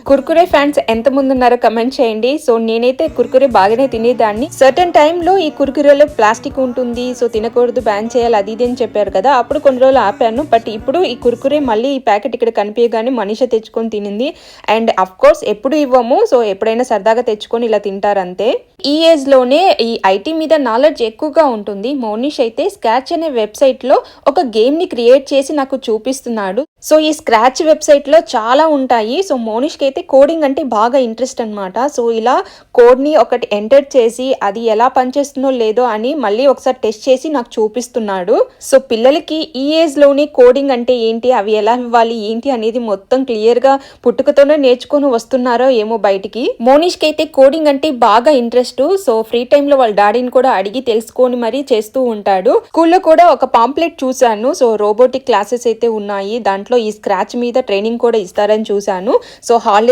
Kurkure fans ఎంత మంది ఉన్నారో కమెంట్ చేయండి. సో నేనైతే కుర్కురే బాగానే తినేదాన్ని. సర్టెన్ టైంలో ఈ కుర్కురేలో ప్లాస్టిక్ ఉంటుంది, సో తినకూడదు, బ్యాన్ చేయాలి, అది ఇది అని చెప్పారు కదా. అప్పుడు కొన్ని రోజులు ఆపాను. బట్ ఇప్పుడు ఈ కుర్కురే మళ్ళీ ఈ ప్యాకెట్ ఇక్కడ కనిపించగానే మనీషా తెచ్చుకొని తినింది. అండ్ అఫ్ కోర్స్ ఎప్పుడు ఇవ్వము, సో ఎప్పుడైనా సరదాగా తెచ్చుకొని ఇలా తింటారంతే. ఈ ఏజ్ లోనే ఈ ఐటీ మీద నాలెడ్జ్ ఎక్కువగా ఉంటుంది. మోనిష్ అయితే స్క్రాచ్ అనే వెబ్సైట్ లో ఒక గేమ్ ని క్రియేట్ చేసి నాకు చూపిస్తున్నాడు. సో ఈ స్క్రాచ్ వెబ్సైట్ లో చాలా ఉంటాయి. సో మోనిష్ కి అయితే కోడింగ్ అంటే బాగా ఇంట్రెస్ట్ అనమాట. సో ఇలా కోడ్ ని ఒకటి ఎంటర్ చేసి అది ఎలా పనిచేస్తుందో లేదో అని మళ్ళీ ఒకసారి టెస్ట్ చేసి నాకు చూపిస్తున్నాడు. సో పిల్లలకి ఈ ఏజ్ లోనే కోడింగ్ అంటే ఏంటి, అవి ఎలా ఇవ్వాలి ఏంటి అనేది మొత్తం క్లియర్ గా పుట్టుకతోనే నేర్చుకొని వస్తున్నారో ఏమో బయటికి. మోనిష్ కి అయితే కోడింగ్ అంటే బాగా ఇంట్రెస్ట్. సో ఫ్రీ టైమ్ లో వాళ్ళ డాడీని కూడా అడిగి తెలుసుకొని మరీ చేస్తూ ఉంటాడు. స్కూల్లో కూడా ఒక పాంప్లెట్ చూశాను. సో రోబోటిక్ క్లాసెస్ అయితే ఉన్నాయి, దాంట్లో ఈ స్క్రాచ్ మీద ట్రైనింగ్ కూడా ఇస్తారని చూశాను. So holiday